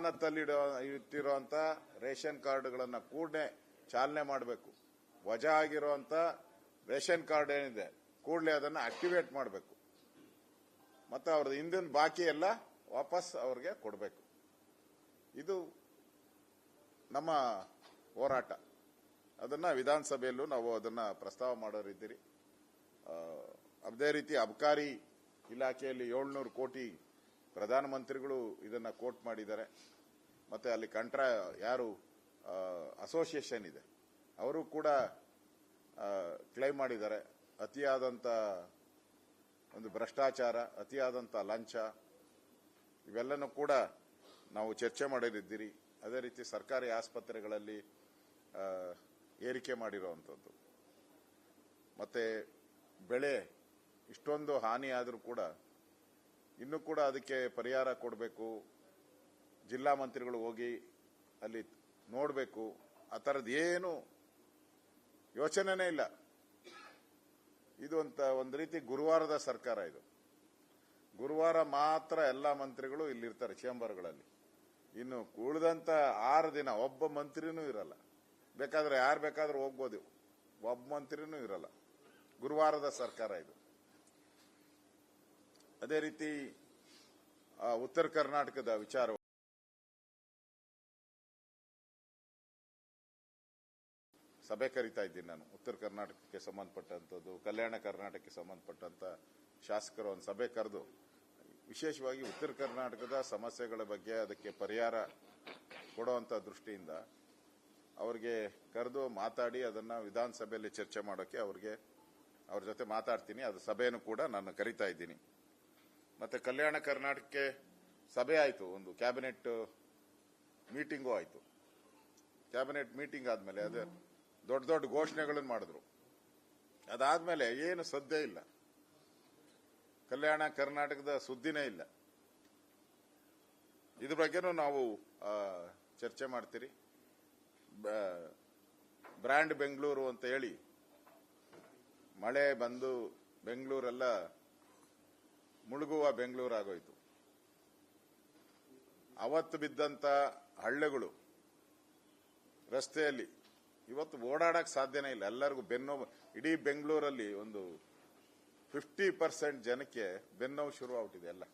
ಅಮಾನತಲ್ಲಿಟ್ಟಿರುವಂತ ration ಕಾರ್ಡ್ಗಳನ್ನ ಕೂಡಲೇ ಚಾಲನೆ ಮಾಡಬೇಕು. ವಜಾ ಆಗಿರುವಂತ ರೇಷನ್ ಕಾರ್ಡ್ ಏನಿದೆ ಕೂಡಲೇ ಅದನ್ನ ಆಕ್ಟಿವೇಟ್ ಮಾಡಬೇಕು. ಮತ್ತೆ ಅವ್ರದ್ದು ಹಿಂದಿನ ಬಾಕಿ ಎಲ್ಲ ವಾಪಸ್ ಅವ್ರಿಗೆ ಕೊಡಬೇಕು. ಇದು ನಮ್ಮ ಹೋರಾಟ. ಅದನ್ನ ವಿಧಾನಸಭೆಯಲ್ಲೂ ನಾವು ಅದನ್ನ ಪ್ರಸ್ತಾವ ಮಾಡೋರಿದ್ದೀರಿ. ಅದೇ ರೀತಿ ಅಬಕಾರಿ ಇಲಾಖೆಯಲ್ಲಿ 700 ಕೋಟಿ ಪ್ರಧಾನಮಂತ್ರಿಗಳು ಇದನ್ನ ಕೋಟ್ ಮಾಡಿದ್ದಾರೆ. ಮತ್ತೆ ಅಲ್ಲಿ ಯಾರು ಅಸೋಸಿಯೇಷನ್ ಇದೆ ಅವರು ಕೂಡ ಕ್ಲೈಮ್ ಮಾಡಿದ್ದಾರೆ. ಅತಿಯಾದಂತ ಒಂದು ಭ್ರಷ್ಟಾಚಾರ, ಅತಿಯಾದಂತ ಲಂಚ, ಇವೆಲ್ಲನೂ ಕೂಡ ನಾವು ಚರ್ಚೆ ಮಾಡಿದ್ದೀರಿ. ಅದೇ ರೀತಿ ಸರ್ಕಾರಿ ಆಸ್ಪತ್ರೆಗಳಲ್ಲಿ ಏರಿಕೆ ಮಾಡಿರುವಂಥದ್ದು, ಮತ್ತೆ ಬೆಳೆ ಇಷ್ಟೊಂದು ಹಾನಿ ಆದರೂ ಕೂಡ ಇನ್ನೂ ಕೂಡ ಅದಕ್ಕೆ ಪರಿಹಾರ ಕೊಡಬೇಕು. ಜಿಲ್ಲಾ ಮಂತ್ರಿಗಳು ಹೋಗಿ ಅಲ್ಲಿ ನೋಡಬೇಕು. ಆ ಥರದ್ದು ಏನು ಯೋಚನೆನೇ ಇಲ್ಲ. ಇದು ಒಂದು ರೀತಿ ಗುರುವಾರದ ಸರ್ಕಾರ. ಇದು ಗುರುವಾರ ಮಾತ್ರ ಎಲ್ಲ ಮಂತ್ರಿಗಳು ಇಲ್ಲಿರ್ತಾರೆ ಚೇಂಬರ್ಗಳಲ್ಲಿ. ಇನ್ನು ಉಳಿದಂತ 6 ದಿನ ಒಬ್ಬ ಮಂತ್ರಿನೂ ಇರಲ್ಲ. ಬೇಕಾದ್ರೆ ಯಾರು ಬೇಕಾದ್ರೂ ಹೋಗ್ಬೋದು, ಒಬ್ಬ ಮಂತ್ರಿನೂ ಇರಲ್ಲ. ಗುರುವಾರದ ಸರ್ಕಾರ ಇದು. ಅದೇ ರೀತಿ ಉತ್ತರ ಕರ್ನಾಟಕದ ವಿಚಾರ ಸಭೆ ಕರೀತಾ ಇದ್ದೀನಿ ನಾನು. ಉತ್ತರ ಕರ್ನಾಟಕಕ್ಕೆ ಸಂಬಂಧಪಟ್ಟಂಥದ್ದು, ಕಲ್ಯಾಣ ಕರ್ನಾಟಕಕ್ಕೆ ಸಂಬಂಧಪಟ್ಟಂತ ಶಾಸಕರು ಒಂದು ಸಭೆ ಕರೆದು ವಿಶೇಷವಾಗಿ ಉತ್ತರ ಕರ್ನಾಟಕದ ಸಮಸ್ಯೆಗಳ ಬಗ್ಗೆ ಅದಕ್ಕೆ ಪರಿಹಾರ ಕೊಡುವಂತ ದೃಷ್ಟಿಯಿಂದ ಅವರಿಗೆ ಕರೆದು ಮಾತಾಡಿ ಅದನ್ನ ವಿಧಾನಸಭೆಯಲ್ಲಿ ಚರ್ಚೆ ಮಾಡೋಕೆ ಅವ್ರ ಜೊತೆ ಮಾತಾಡ್ತೀನಿ. ಅದು ಸಭೆಯನ್ನು ಕೂಡ ನಾನು ಕರೀತಾ ಇದ್ದೀನಿ. ಮತ್ತೆ ಕಲ್ಯಾಣ ಕರ್ನಾಟಕಕ್ಕೆ ಸಭೆ ಆಯಿತು, ಒಂದು ಕ್ಯಾಬಿನೆಟ್ ಮೀಟಿಂಗು ಆಯಿತು. ಕ್ಯಾಬಿನೆಟ್ ಮೀಟಿಂಗ್ ಆದ್ಮೇಲೆ ಅದೇ ದೊಡ್ಡ ದೊಡ್ಡ ಘೋಷಣೆಗಳನ್ನು ಮಾಡಿದ್ರು. ಅದಾದ್ಮೇಲೆ ಏನು ಸದ್ದೇ ಇಲ್ಲ. ಕಲ್ಯಾಣ ಕರ್ನಾಟಕದ ಸುದ್ದಿನೇ ಇಲ್ಲ. ಇದ್ರ ಬಗ್ಗೆನೂ ನಾವು ಚರ್ಚೆ ಮಾಡ್ತೀರಿ. ಬ್ರ್ಯಾಂಡ್ ಬೆಂಗಳೂರು ಅಂತ ಹೇಳಿ ಮಳೆ ಬಂದು ಬೆಂಗಳೂರೆಲ್ಲ ಮುಳುಗುವ ಬೆಂಗಳೂರು ಆಗೋಯ್ತು. ಅವತ್ತು ಬಿದ್ದಂತ ಹಳ್ಳೆಗಳು ರಸ್ತೆಯಲ್ಲಿ ಇವತ್ತು ಓಡಾಡಕ್ ಸಾಧ್ಯನೇ ಇಲ್ಲ. ಎಲ್ಲರಿಗೂ ಬೆನ್ನೋವು. ಇಡೀ ಬೆಂಗಳೂರಲ್ಲಿ ಒಂದು 50% ಜನಕ್ಕೆ ಬೆನ್ನೋವು ಶುರು ಆಗ್ಬಿಟ್ಟಿದೆ. ಎಲ್ಲ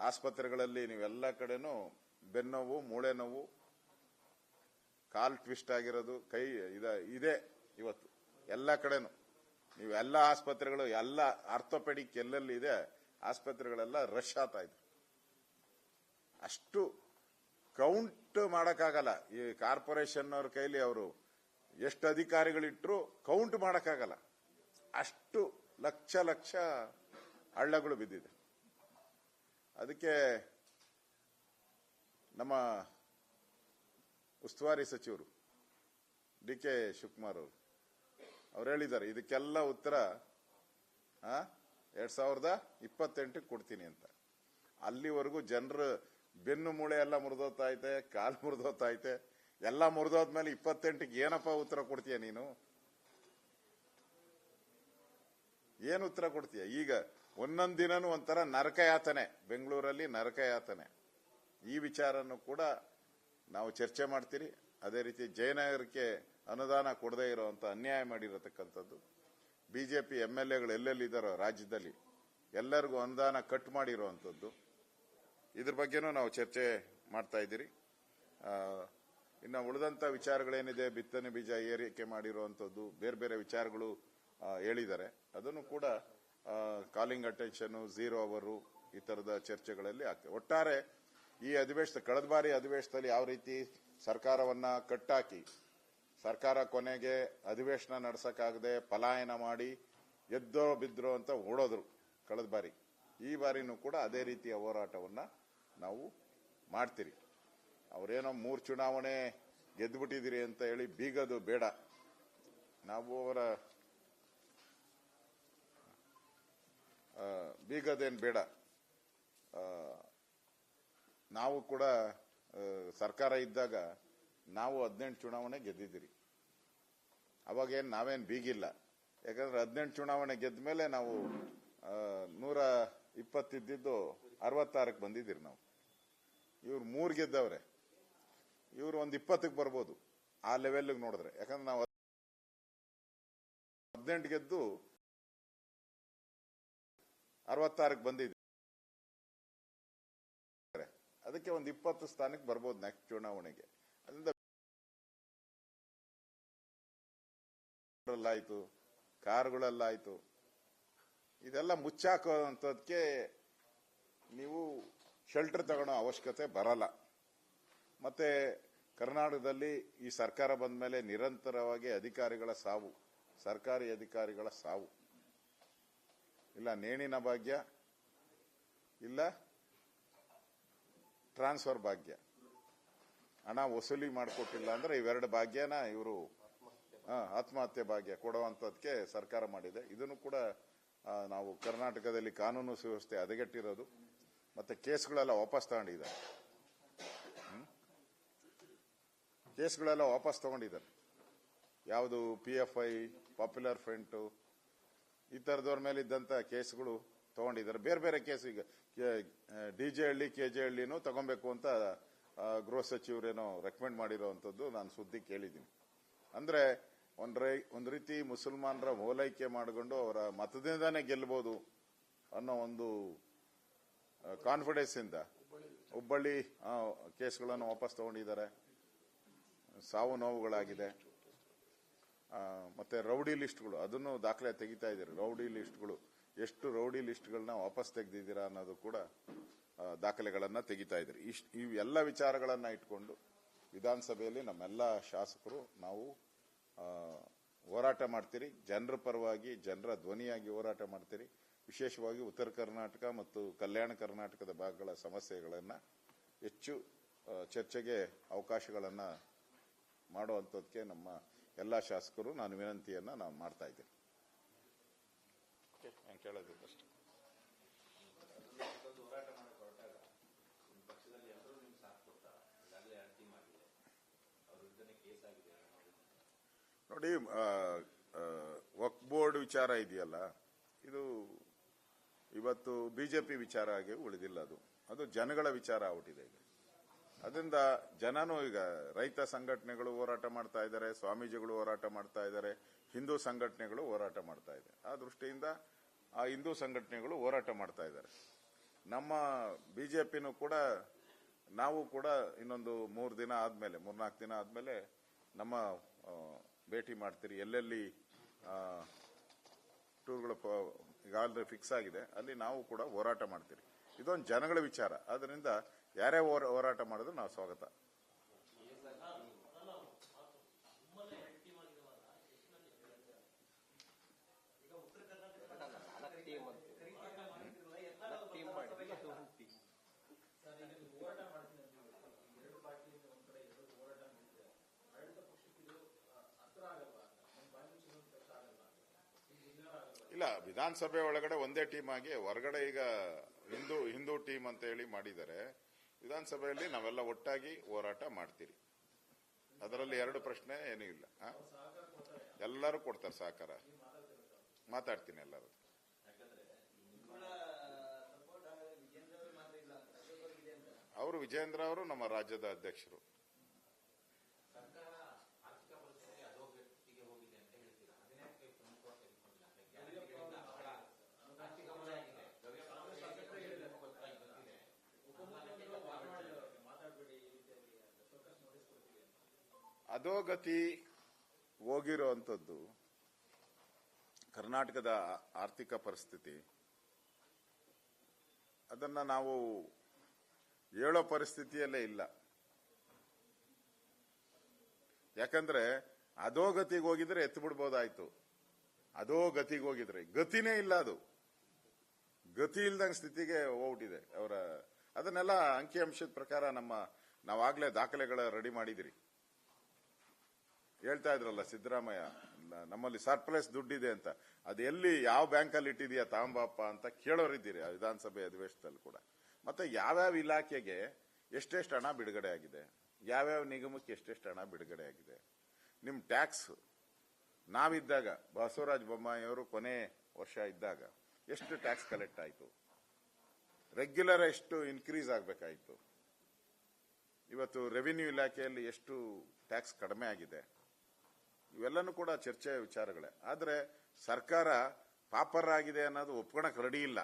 ಆಸ್ಪತ್ರೆಗಳಲ್ಲಿ ನೀವೆಲ್ಲ ಕಡೆನೂ ಬೆನ್ನೋವು, ಮೂಳೆ ನೋವು, ಕಾಲ್ ಟ್ವಿಸ್ಟ್ ಆಗಿರೋದು, ಕೈ ಇದೆ ಇವತ್ತು ಎಲ್ಲ ಕಡೆನೂ. ನೀವು ಎಲ್ಲ ಆಸ್ಪತ್ರೆಗಳು, ಎಲ್ಲ ಆರ್ಥೋಪೆಡಿಕ್ ಎಲ್ಲೆಲ್ಲಿ ಇದೆ ಆಸ್ಪತ್ರೆಗಳೆಲ್ಲ ರಶ್ ಆಗ್ತಾ ಇದೆ. ಅಷ್ಟು ಕೌಂಟ್ ಮಾಡಕ್ಕಾಗಲ್ಲ. ಈ ಕಾರ್ಪೊರೇಷನ್ ಅವ್ರ ಕೈಲಿ ಅವರು ಎಷ್ಟು ಅಧಿಕಾರಿಗಳಿಟ್ರು ಕೌಂಟ್ ಮಾಡಕ್ಕಾಗಲ್ಲ. ಅಷ್ಟು ಲಕ್ಷ ಲಕ್ಷ ಹಳ್ಳಗಳು ಬಿದ್ದಿದೆ. ಅದಕ್ಕೆ ನಮ್ಮ ಉಸ್ತುವಾರಿ ಸಚಿವರು DK ಶಿವಕುಮಾರ್ ಅವ್ರು ಹೇಳಿದ್ದಾರೆ, ಇದಕ್ಕೆಲ್ಲ ಉತ್ತರ 2028 ಕೊಡ್ತೀನಿ ಅಂತ. ಅಲ್ಲಿವರೆಗೂ ಜನರು ಬೆನ್ನು ಮೂಳೆ ಎಲ್ಲ ಮುರಿದೋಗ್ತಾ ಐತೆ, ಕಾಲು ಮುರಿದೋಗ್ತಾ ಐತೆ. ಎಲ್ಲ ಮುರಿದೋದ್ಮೇಲೆ 28ಕ್ಕೆ ಏನಪ್ಪ ಉತ್ತರ ಕೊಡ್ತೀಯ ನೀನು? ಏನು ಉತ್ತರ ಕೊಡ್ತೀಯ? ಈಗ ಒಂದೊಂದು ದಿನನೂ ಒಂಥರ ನರಕಯಾತನೆ, ಬೆಂಗಳೂರಲ್ಲಿ ನರಕಯಾತನೆ. ಈ ವಿಚಾರನೂ ಕೂಡ ನಾವು ಚರ್ಚೆ ಮಾಡ್ತೀರಿ. ಅದೇ ರೀತಿ ಜಯನಗರಕ್ಕೆ ಅನುದಾನ ಕೊಡದೇ ಇರುವಂತ ಅನ್ಯಾಯ ಮಾಡಿರತಕ್ಕಂಥದ್ದು, ಬಿಜೆಪಿ MLAಗಳು ಎಲ್ಲೆಲ್ಲಿದ್ದಾರೋ ರಾಜ್ಯದಲ್ಲಿ ಎಲ್ಲರಿಗೂ ಅನುದಾನ ಕಟ್ ಮಾಡಿರುವಂಥದ್ದು, ಇದ್ರ ಬಗ್ಗೆನೂ ನಾವು ಚರ್ಚೆ ಮಾಡ್ತಾ ಇದ್ದೀರಿ. ಇನ್ನು ಉಳಿದಂತ ವಿಚಾರಗಳೇನಿದೆ, ಬಿತ್ತನೆ ಬೀಜ ಏರಿಕೆ ಮಾಡಿರುವಂಥದ್ದು, ಬೇರೆ ಬೇರೆ ವಿಚಾರಗಳು ಹೇಳಿದ್ದಾರೆ. ಅದನ್ನು ಕೂಡ ಕಾಲಿಂಗ್ ಅಟೆನ್ಷನ್, 0 ಅವರು, ಈ ತರದ ಚರ್ಚೆಗಳಲ್ಲಿ ಆಗ್ತದೆ. ಒಟ್ಟಾರೆ ಈ ಕಳೆದ ಬಾರಿ ಅಧಿವೇಶನದಲ್ಲಿ ಯಾವ ರೀತಿ ಸರ್ಕಾರವನ್ನ ಕಟ್ಟಾಕಿ ಸರ್ಕಾರ ಕೊನೆಗೆ ಅಧಿವೇಶನ ನಡೆಸಕ್ಕಾಗದೆ ಪಲಾಯನ ಮಾಡಿ ಎದ್ದೋ ಬಿದ್ರೋ ಅಂತ ಓಡೋದ್ರು ಕಳೆದ ಬಾರಿ. ಈ ಬಾರಿನೂ ಕೂಡ ಅದೇ ರೀತಿಯ ಹೋರಾಟವನ್ನ ನಾವು ಮಾಡ್ತೀರಿ. ಅವರೇನೋ 3 ಚುನಾವಣೆ ಗೆದ್ದುಬಿಟ್ಟಿದ್ದೀರಿ ಅಂತ ಹೇಳಿ ಬೀಗದು ಬೇಡ. ನಾವು ಅವರ ಬೀಗದೇನು ಬೇಡ. ನಾವು ಕೂಡ ಸರ್ಕಾರ ಇದ್ದಾಗ ನಾವು 18 ಚುನಾವಣೆ ಗೆದ್ದಿದ್ದೀರಿ. ಅವಾಗೇನು ನಾವೇನು ಬೀಗಿಲ್ಲ. ಯಾಕಂದ್ರೆ 18 ಚುನಾವಣೆ ಗೆದ್ದ ಮೇಲೆ ನಾವು 120 ಇದ್ದಿದ್ದು 66ಕ್ಕೆ ಬಂದಿದ್ದೀರಿ ನಾವು. ಇವ್ರು 3 ಗೆದ್ದವ್ರೆ, ಇವ್ರು ಒಂದು 20ಕ್ಕೆ ಬರ್ಬೋದು ಆ ಲೆವೆಲ್ಗೆ ನೋಡಿದ್ರೆ. ಯಾಕಂದ್ರೆ ನಾವು 18 ಗೆದ್ದು 66ಕ್ಕೆ ಬಂದಿದ್ದೀವಿ. ಅದಕ್ಕೆ ಒಂದು 20 ಸ್ಥಾನಕ್ಕೆ ಬರ್ಬೋದು ನೆಕ್ಸ್ಟ್ ಚುನಾವಣೆಗೆ. ಅದರಿಂದ ಆಯ್ತು, ಕಾರುಗಳಲ್ಲಾಯ್ತು, ಇದೆಲ್ಲ ಮುಚ್ಚಾಕೋಂಥದ್ಕೆ ನೀವು ಶೆಲ್ಟರ್ ತಗೊಳ್ಳೋ ಅವಶ್ಯಕತೆ ಬರಲ್ಲ. ಮತ್ತೆ ಕರ್ನಾಟಕದಲ್ಲಿ ಈ ಸರ್ಕಾರ ಬಂದ ಮೇಲೆ ನಿರಂತರವಾಗಿ ಅಧಿಕಾರಿಗಳ ಸಾವು, ಸರ್ಕಾರಿ ಅಧಿಕಾರಿಗಳ ಸಾವು, ಇಲ್ಲ ನೇಣಿನ ಭಾಗ್ಯ, ಇಲ್ಲ ಟ್ರಾನ್ಸ್ಫರ್ ಭಾಗ್ಯ, ಹಣ ವಸೂಲಿ ಮಾಡಿಕೊಟ್ಟಿಲ್ಲ ಅಂದ್ರೆ ಇವೆರಡು ಭಾಗ್ಯನ ಇವರು ಆತ್ಮಹತ್ಯೆ ಭಾಗ್ಯ ಕೊಡುವಂತದಕ್ಕೆ ಸರ್ಕಾರ ಮಾಡಿದೆ. ಇದನ್ನು ಕೂಡ ನಾವು ಕರ್ನಾಟಕದಲ್ಲಿ ಕಾನೂನು ಸುವ್ಯವಸ್ಥೆ ಹದಗೆಟ್ಟಿರೋದು, ಮತ್ತೆ ಕೇಸ್ಗಳೆಲ್ಲ ವಾಪಸ್ ತಗೊಂಡಿದ್ದಾರೆ. ಕೇಸ್ಗಳೆಲ್ಲ ವಾಪಸ್ ತಗೊಂಡಿದ್ದಾರೆ. ಯಾವುದು PFI, ಪಾಪ್ಯುಲರ್ ಫ್ರಂಟ್ ಈ ತರದವ್ರ ಮೇಲೆ ಇದ್ದಂತ ಕೇಸ್ಗಳು ತಗೊಂಡಿದ್ದಾರೆ. ಬೇರೆ ಬೇರೆ ಕೇಸ್ ಈಗ DJ ಹಳ್ಳಿ KJ ಹಳ್ಳಿನೂ ತಗೊಬೇಕು ಅಂತ ಗೃಹ ಸಚಿವರೇನೋ ರೆಕಮೆಂಡ್ ಮಾಡಿರೋವಂಥದ್ದು ನಾನು ಸುದ್ದಿ ಕೇಳಿದ್ದೀನಿ. ಅಂದ್ರೆ ಒಂದ್ ರೀತಿ ಮುಸಲ್ಮಾನರ ಓಲೈಕೆ ಮಾಡಿಕೊಂಡು ಅವರ ಮತದಿಂದಾನೇ ಗೆಲ್ಲಬಹುದು ಅನ್ನೋ ಒಂದು ಕಾನ್ಫಿಡೆನ್ಸ್ ಇಂದ ಹುಬ್ಬಳ್ಳಿ ಕೇಸ್ಗಳನ್ನು ವಾಪಸ್ ತಗೊಂಡಿದ್ದಾರೆ. ಸಾವು ನೋವುಗಳಾಗಿದೆ. ಮತ್ತೆ ರೌಡಿ ಲಿಸ್ಟ್ಗಳು ಅದನ್ನು ದಾಖಲೆ ತೆಗಿತಾ ಇದ್ದಾರೆ. ರೌಡಿ ಲಿಸ್ಟ್ಗಳು ಎಷ್ಟು ರೌಡಿ ಲಿಸ್ಟ್ಗಳನ್ನ ವಾಪಸ್ ತೆಗೆದಿದ್ದೀರಾ ಅನ್ನೋದು ಕೂಡ ದಾಖಲೆಗಳನ್ನ ತೆಗಿತಾ ಇದ್ದಾರೆ. ಇವೆಲ್ಲ ವಿಚಾರಗಳನ್ನ ಇಟ್ಕೊಂಡು ವಿಧಾನಸಭೆಯಲ್ಲಿ ನಮ್ಮೆಲ್ಲ ಶಾಸಕರು ನಾವು ಹೋರಾಟ ಮಾಡ್ತೀರಿ. ಜನರ ಪರವಾಗಿ, ಜನರ ಧ್ವನಿಯಾಗಿ ಹೋರಾಟ ಮಾಡ್ತೀರಿ. ವಿಶೇಷವಾಗಿ ಉತ್ತರ ಕರ್ನಾಟಕ ಮತ್ತು ಕಲ್ಯಾಣ ಕರ್ನಾಟಕದ ಭಾಗಗಳ ಸಮಸ್ಯೆಗಳನ್ನ ಹೆಚ್ಚು ಚರ್ಚೆಗೆ ಅವಕಾಶಗಳನ್ನ ಮಾಡುವಂತದಕ್ಕೆ ನಮ್ಮ ಎಲ್ಲ ಶಾಸಕರು ನಾನು ವಿನಂತಿಯನ್ನ ನಾವು ಮಾಡ್ತಾ ಇದ್ದೇನೆ. ಕೇಳೋದು ಅಷ್ಟೇ. ನೋಡಿ, ವಕ್ಫ್ ಬೋರ್ಡ್ ವಿಚಾರ ಇದೆಯಲ್ಲ, ಇದು ಇವತ್ತು ಬಿಜೆಪಿ ವಿಚಾರ ಆಗಿ ಉಳಿದಿಲ್ಲ. ಅದು ಜನಗಳ ವಿಚಾರ ಆಗ್ಬಿಟ್ಟಿದೆ ಈಗ. ಅದರಿಂದ ಜನನು ಈಗ ರೈತ ಸಂಘಟನೆಗಳು ಹೋರಾಟ ಮಾಡ್ತಾ ಇದ್ದಾರೆ, ಸ್ವಾಮೀಜಿಗಳು ಹೋರಾಟ ಮಾಡ್ತಾ ಇದ್ದಾರೆ, ಹಿಂದೂ ಸಂಘಟನೆಗಳು ಹೋರಾಟ ಮಾಡ್ತಾ ಇದ್ದಾರೆ. ಆ ದೃಷ್ಟಿಯಿಂದ ಆ ಹಿಂದೂ ಸಂಘಟನೆಗಳು ಹೋರಾಟ ಮಾಡ್ತಾ ಇದ್ದಾರೆ. ನಮ್ಮ ಬಿಜೆಪಿನೂ ಕೂಡ ನಾವು ಕೂಡ ಇನ್ನೊಂದು 3-4 ದಿನ ಆದ್ಮೇಲೆ ನಮ್ಮ ಭೇಟಿ ಮಾಡ್ತೀರಿ. ಎಲ್ಲೆಲ್ಲಿ ಟೂರ್ಗಳು ಈಗಾಗಲೇ ಫಿಕ್ಸ್ ಆಗಿದೆ ಅಲ್ಲಿ ನಾವು ಕೂಡ ಹೋರಾಟ ಮಾಡ್ತೀರಿ. ಇದೊಂದು ಜನಗಳ ವಿಚಾರ. ಆದ್ರಿಂದ ಯಾರೇ ಹೋರಾಟ ಮಾಡಿದ್ರು ನಾವು ಸ್ವಾಗತ. ಇಲ್ಲ, ವಿಧಾನಸಭೆ ಒಳಗಡೆ ಒಂದೇ ಟೀಮ್ ಆಗಿ, ಹೊರಗಡೆ ಈಗ ಹಿಂದೂ ಟೀಮ್ ಅಂತ ಹೇಳಿ ಮಾಡಿದ್ದಾರೆ. ವಿಧಾನಸಭೆಯಲ್ಲಿ ನಾವೆಲ್ಲ ಒಟ್ಟಾಗಿ ಹೋರಾಟ ಮಾಡ್ತೀರಿ. ಅದರಲ್ಲಿ ಎರಡು ಪ್ರಶ್ನೆ ಏನೂ ಇಲ್ಲ. ಎಲ್ಲರೂ ಕೊಡ್ತಾರೆ ಸಹಕಾರ. ಮಾತಾಡ್ತೀನಿ ಎಲ್ಲರೂ. ಅವರು ವಿಜೇಂದ್ರ ಅವರು ನಮ್ಮ ರಾಜ್ಯದ ಅಧ್ಯಕ್ಷರು. ಅಧೋಗತಿ ಹೋಗಿರುವಂಥದ್ದು ಕರ್ನಾಟಕದ ಆರ್ಥಿಕ ಪರಿಸ್ಥಿತಿ, ಅದನ್ನ ನಾವು ಹೇಳೋ ಪರಿಸ್ಥಿತಿಯಲ್ಲೇ ಇಲ್ಲ. ಯಾಕಂದ್ರೆ ಅಧೋಗತಿಗೆ ಹೋಗಿದ್ರೆ ಎತ್ತು ಬಿಡ್ಬೋದಾಯ್ತು. ಅಧೋಗತಿಗೆ ಹೋಗಿದ್ರೆ ಗತಿನೇ ಇಲ್ಲ, ಅದು ಗತಿ ಇಲ್ದಂಗ ಸ್ಥಿತಿಗೆ ಹೋಗ್ಬಿಟ್ಟಿದೆ ಅವರ. ಅದನ್ನೆಲ್ಲ ಅಂಕಿಅಂಶದ ಪ್ರಕಾರ ನಾವಾಗ್ಲೇ ದಾಖಲೆಗಳ ರೆಡಿ ಮಾಡಿದಿರಿ. ಹೇಳ್ತಾ ಇದ್ರಲ್ಲ ಸಿದ್ದರಾಮಯ್ಯ, ನಮ್ಮಲ್ಲಿ ಸರ್ಪ್ಲಸ್ ದುಡ್ಡಿದೆ ಅಂತ. ಅದು ಎಲ್ಲಿ ಯಾವ ಬ್ಯಾಂಕಲ್ಲಿ ಇಟ್ಟಿದೆಯಾ ತಾಂಬಪ್ಪ ಅಂತ ಕೇಳೋರಿದ್ದೀರಿ ಆ ವಿಧಾನಸಭೆ ಅಧಿವೇಶನದಲ್ಲಿ ಕೂಡ. ಮತ್ತೆ ಯಾವ್ಯಾವ ಇಲಾಖೆಗೆ ಎಷ್ಟೆಷ್ಟು ಹಣ ಬಿಡುಗಡೆ ಆಗಿದೆ, ಯಾವ್ಯಾವ ನಿಗಮಕ್ಕೆ ಎಷ್ಟೆಷ್ಟು ಹಣ ಬಿಡುಗಡೆ ಆಗಿದೆ. ನಿಮ್ ಟ್ಯಾಕ್ಸ್ ನಾವಿದ್ದಾಗ, ಬಸವರಾಜ ಬೊಮ್ಮಾಯಿ ಅವರು ಕೊನೆ ವರ್ಷ ಇದ್ದಾಗ ಎಷ್ಟು ಟ್ಯಾಕ್ಸ್ ಕಲೆಕ್ಟ್ ಆಯಿತು, ರೆಗ್ಯುಲರ್ ಎಷ್ಟು ಇನ್ಕ್ರೀಸ್ ಆಗಬೇಕಾಯಿತು, ಇವತ್ತು ರೆವಿನ್ಯೂ ಇಲಾಖೆಯಲ್ಲಿ ಎಷ್ಟು ಟ್ಯಾಕ್ಸ್ ಕಡಿಮೆ ಆಗಿದೆ, ಇವೆಲ್ಲನೂ ಕೂಡ ಚರ್ಚೆಯ ವಿಚಾರಗಳೇ. ಆದರೆ ಸರ್ಕಾರ ಪಾಪರ್ ಆಗಿದೆ ಅನ್ನೋದು ಒಪ್ಕೊಳಕ್ ರೆಡಿ ಇಲ್ಲ.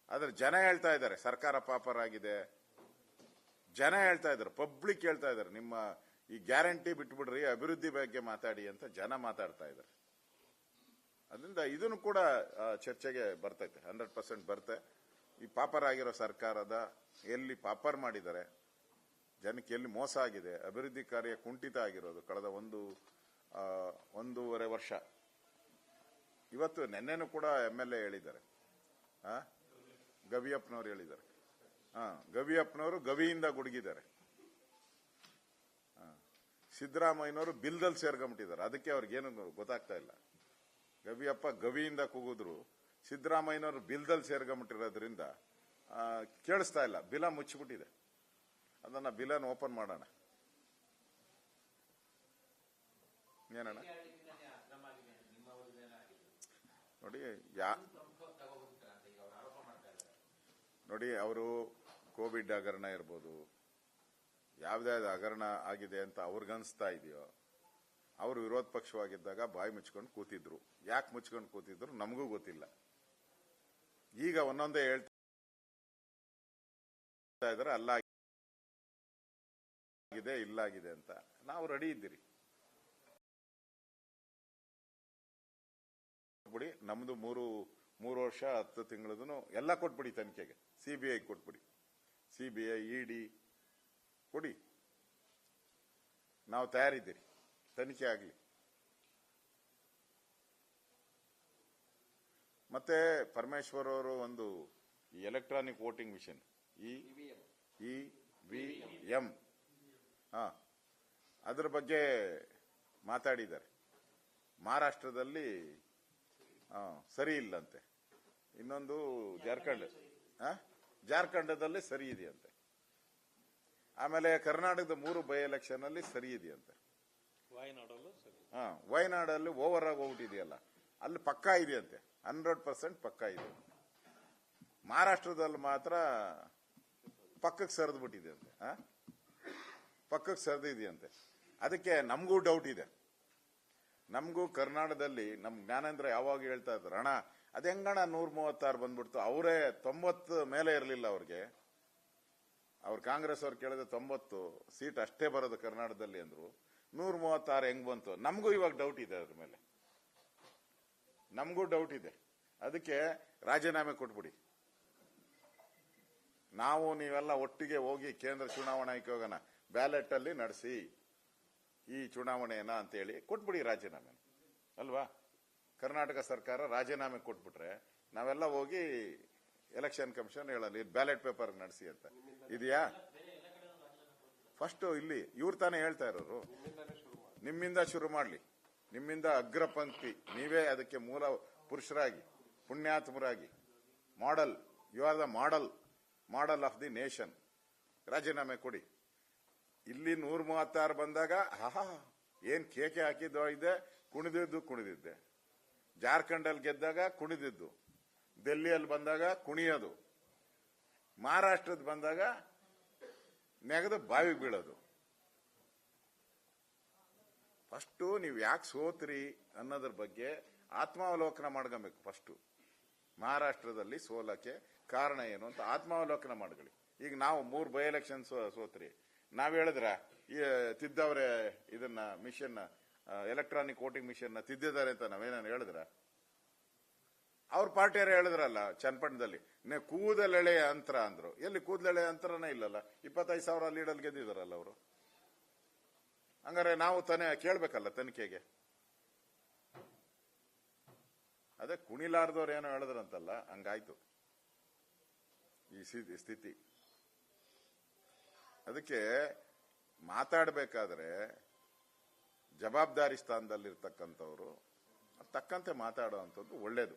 ಆದ್ರೆ ಜನ ಹೇಳ್ತಾ ಇದ್ದಾರೆ ಸರ್ಕಾರ ಪಾಪರ್ ಆಗಿದೆ, ಜನ ಹೇಳ್ತಾ ಇದ್ದಾರೆ, ಪಬ್ಲಿಕ್ ಹೇಳ್ತಾ ಇದ್ದಾರೆ ನಿಮ್ಮ ಈ ಗ್ಯಾರಂಟಿ ಬಿಟ್ಬಿಡ್ರಿ, ಅಭಿವೃದ್ಧಿ ಬಗ್ಗೆ ಮಾತಾಡಿ ಅಂತ ಜನ ಮಾತಾಡ್ತಾ ಇದ್ದಾರೆ. ಅದರಿಂದ ಇದನ್ನು ಕೂಡ ಚರ್ಚೆಗೆ ಬರ್ತೈತೆ, 100% ಬರುತ್ತೆ. ಈ ಪಾಪರ್ ಆಗಿರೋ ಸರ್ಕಾರದ ಎಲ್ಲಿ ಪಾಪರ್ ಮಾಡಿದ್ದಾರೆ, ಜನಕ್ಕೆ ಎಲ್ಲಿ ಮೋಸ ಆಗಿದೆ, ಅಭಿವೃದ್ಧಿ ಕಾರ್ಯ ಕುಂಠಿತ ಆಗಿರೋದು ಕಳೆದ ಒಂದೂವರೆ ವರ್ಷ. ಇವತ್ತು ನೆನ್ನೆನೂ ಕೂಡ MLA ಹೇಳಿದ್ದಾರೆ, ಗವಿಯಪ್ಪನವರು ಹೇಳಿದ್ದಾರೆ. ಗವಿಯಪ್ಪನವರು ಗವಿಯಿಂದ ಗುಡುಗಿದ್ದಾರೆ. ಸಿದ್ದರಾಮಯ್ಯನವರು ಬಿಲ್ದಲ್ಲಿ ಸೇರ್ಕೊಂಡ್ಬಿಟ್ಟಿದ್ದಾರೆ. ಅದಕ್ಕೆ ಅವ್ರಿಗೇನು ಗೊತ್ತಾಗ್ತಾ ಇಲ್ಲ. ಗವಿಯಪ್ಪ ಗವಿಯಿಂದ ಕೂಗಿದ್ರು, ಸಿದ್ದರಾಮಯ್ಯನವರು ಬಿಲ್ದಲ್ಲಿ ಸೇರ್ಕೊಂಡ್ಬಿಟ್ಟಿರೋದ್ರಿಂದ ಕೇಳಿಸ್ತಾ ಇಲ್ಲ. ಬಿಲ ಮುಚ್ಚಿಬಿಟ್ಟಿದೆ. ಅದನ್ನ ಬಿಲನ್ ಓಪನ್ ಮಾಡೋಣ. ಏನಣ್ಣ ನೋಡಿ, ಅವರು ಕೋವಿಡ್ ಹಗರಣ ಇರ್ಬೋದು, ಯಾವುದೇ ಹಗರಣ ಆಗಿದೆ ಅಂತ ಅವ್ರಿಗನ್ಸ್ತಾ ಇದೆಯೋ, ಅವರು ವಿರೋಧ ಪಕ್ಷವಾಗಿದ್ದಾಗ ಬಾಯಿ ಮುಚ್ಕೊಂಡು ಕೂತಿದ್ರು. ಯಾಕೆ ಮುಚ್ಕೊಂಡು ಕೂತಿದ್ರು ನಮಗೂ ಗೊತ್ತಿಲ್ಲ. ಈಗ ಒಂದೊಂದೇ ಹೇಳ್ತಾ ಇದ್ದಾರೆ ಅಲ್ಲಾಗಿದೆ ಇಲ್ಲಾಗಿದೆ ಅಂತ. ನಾವು ರೆಡಿ ಇದ್ದೀರಿ. ಬಿಡಿ, ನಮ್ದು ಮೂರು ವರ್ಷ 10 ತಿಂಗಳದೂ ಎಲ್ಲ ಕೊಟ್ಬಿಡಿ ತನಿಖೆಗೆ. CBI ಕೊಟ್ಬಿಡಿ, CBI ED ಕೊಡಿ, ನಾವು ತಯಾರಿದ್ದೀರಿ. ತನಿಖೆ ಆಗಲಿ. ಮತ್ತೆ ಪರಮೇಶ್ವರ್ ಅವರು ಒಂದು ಎಲೆಕ್ಟ್ರಾನಿಕ್ ವೋಟಿಂಗ್ ಮಿಷನ್ EVM ಅದರ ಬಗ್ಗೆ ಮಾತಾಡಿದ್ದಾರೆ. ಮಹಾರಾಷ್ಟ್ರದಲ್ಲಿ ಸರಿ ಇಲ್ಲಂತೆ, ಇನ್ನೊಂದು ಜಾರ್ಖಂಡದಲ್ಲಿ ಸರಿ ಇದೆಯಂತೆ, ಆಮೇಲೆ ಕರ್ನಾಟಕದ 3 ಬೈ ಎಲೆಕ್ಷನ್ ಅಲ್ಲಿ ಸರಿ ಇದೆಯಂತೆ. ವಯನಾಡಲ್ಲಿ ಓವರ್ ಆಗಿ ಹೋಗ್ಬಿಟ್ಟಿದೆಯಲ್ಲ, ಅಲ್ಲಿ ಪಕ್ಕಾ ಇದೆಯಂತೆ, 100% ಪಕ್ಕಾ ಇದೆ. ಮಹಾರಾಷ್ಟ್ರದಲ್ಲಿ ಮಾತ್ರ ಪಕ್ಕಕ್ಕೆ ಸರಿದು ಬಿಟ್ಟಿದೆಯಂತೆ, ಪಕ್ಕಕ್ಕೆ ಸರಿದಿದೆಯಂತೆ. ಅದಕ್ಕೆ ನಮಗೂ ಡೌಟ್ ಇದೆ. ನಮಗೂ ಕರ್ನಾಟಕದಲ್ಲಿ ನಮ್ ಜ್ಞಾನೇಂದ್ರ ಯಾವಾಗ ಹೇಳ್ತಾ ಇದ್ರು, ಅಣ್ಣ ಅದ ಹೆಂಗಣ 136 ಬಂದ್ಬಿಡ್ತು, ಅವರೇ 90 ಮೇಲೆ ಇರಲಿಲ್ಲ ಅವ್ರಿಗೆ. ಅವ್ರು ಕಾಂಗ್ರೆಸ್ ಅವ್ರು ಕೇಳಿದ್ರೆ 90 ಸೀಟ್ ಅಷ್ಟೇ ಬರೋದು ಕರ್ನಾಟಕದಲ್ಲಿ ಅಂದ್ರು. 136 ಹೆಂಗ್ ಬಂತು? ನಮಗೂ ಇವಾಗ ಡೌಟ್ ಇದೆ, ಅದ್ರ ಮೇಲೆ ನಮಗೂ ಡೌಟ್ ಇದೆ. ಅದಕ್ಕೆ ರಾಜೀನಾಮೆ ಕೊಟ್ಬಿಡಿ. ನಾವು ನೀವೆಲ್ಲ ಒಟ್ಟಿಗೆ ಹೋಗಿ ಕೇಂದ್ರ ಚುನಾವಣಾ ಆಯೋಗನ ಬ್ಯಾಲೆಟ್ ಅಲ್ಲಿ ನಡೆಸಿ ಈ ಚುನಾವಣೆಯನ್ನ ಅಂತ ಹೇಳಿ ಕೊಟ್ಬಿಡಿ ರಾಜೀನಾಮೆ, ಅಲ್ವಾ? ಕರ್ನಾಟಕ ಸರ್ಕಾರ ರಾಜೀನಾಮೆ ಕೊಟ್ಬಿಟ್ರೆ ನಾವೆಲ್ಲ ಹೋಗಿ ಎಲೆಕ್ಷನ್ ಕಮಿಷನ್ ಹೇಳಲ್ಲ ಬ್ಯಾಲೆಟ್ ಪೇಪರ್ ನಡೆಸಿ ಅಂತ. ಇದೆಯಾ? ಫಸ್ಟ್ ಇಲ್ಲಿ ಇವ್ರು ತಾನೇ ಹೇಳ್ತಾ ಇರೋರು, ನಿಮ್ಮಿಂದ ಶುರು ಮಾಡ್ಲಿ, ನಿಮ್ಮಿಂದ ಅಗ್ರ ಪಂಕ್ತಿ, ನೀವೇ ಅದಕ್ಕೆ ಮೂಲ ಪುರುಷರಾಗಿ ಪುಣ್ಯಾತ್ಮರಾಗಿ model, you are the model of the nation. ರಾಜೀನಾಮೆ ಕೊಡಿ. ಇಲ್ಲಿ 136 ಬಂದಾಗ ಏನ್ ಕೇಕೆ ಹಾಕಿದ್ದು ಇದೆ, ಕುಣಿದಿದ್ದೆ. ಜಾರ್ಖಂಡಲ್ಲಿ ಗೆದ್ದಾಗ ಕುಣಿದಿದ್ದು, ಡೆಲ್ಲಿಯಲ್ಲಿ ಬಂದಾಗ ಕುಣಿಯೋದು, ಮಹಾರಾಷ್ಟ್ರದ ಬಂದಾಗ ನೆಗೆದು ಬಾವಿಗೆ ಬೀಳೋದು. ಫಸ್ಟು ನೀವು ಯಾಕೆ ಸೋತ್ರಿ ಅನ್ನೋದ್ರ ಬಗ್ಗೆ ಆತ್ಮಾವಲೋಕನ ಮಾಡ್ಕೊಬೇಕು. ಫಸ್ಟು ಮಹಾರಾಷ್ಟ್ರದಲ್ಲಿ ಸೋಲಕ್ಕೆ ಕಾರಣ ಏನು ಅಂತ ಆತ್ಮಾವಲೋಕನ ಮಾಡ್ಕೊಳ್ಳಿ. ಈಗ ನಾವು 3 ಬೈ ಎಲೆಕ್ಷನ್ ಸೋತ್ರಿ, ನಾವ್ ಹೇಳಿದ್ರ ತಿದ್ದವ್ರೆ ಇದನ್ನ ಮಿಷನ್, ಎಲೆಕ್ಟ್ರಾನಿಕ್ ವೋಟಿಂಗ್ ಮಿಷನ್ ತಿದ್ದಿದ್ದಾರೆ ಅಂತ ನಾವೇನ ಹೇಳಿದ್ರ? ಅವ್ರ ಪಾರ್ಟಿಯರೇ ಹೇಳಿದ್ರಲ್ಲ ಚನ್ನಪಟ್ಟಣದಲ್ಲಿ, ಕೂದಲೆಳೆಯ ಅಂತರ ಅಂದ್ರು. ಎಲ್ಲಿ ಕೂದಲೆಳೆಯ ಅಂತರನೇ ಇಲ್ಲಲ್ಲ, 25,000 ಲೀಡಲ್ಲಿ ಗೆದ್ದಿದಾರಲ್ಲ ಅವರು. ಹಂಗಾರೆ ನಾವು ಕೇಳ್ಬೇಕಲ್ಲ ತನಿಖೆಗೆ. ಅದೇ ಕುಣಿಲಾರ್ದವ್ರು ಏನೋ ಹೇಳಿದ್ರಂತಲ್ಲ, ಹಂಗಾಯ್ತು ಈ ಸ್ಥಿತಿ. ಅದಕ್ಕೆ ಮಾತಾಡಬೇಕಾದ್ರೆ ಜವಾಬ್ದಾರಿ ಸ್ಥಾನದಲ್ಲಿರ್ತಕ್ಕಂಥವ್ರು ತಕ್ಕಂತೆ ಮಾತಾಡುವಂಥದ್ದು ಒಳ್ಳೇದು.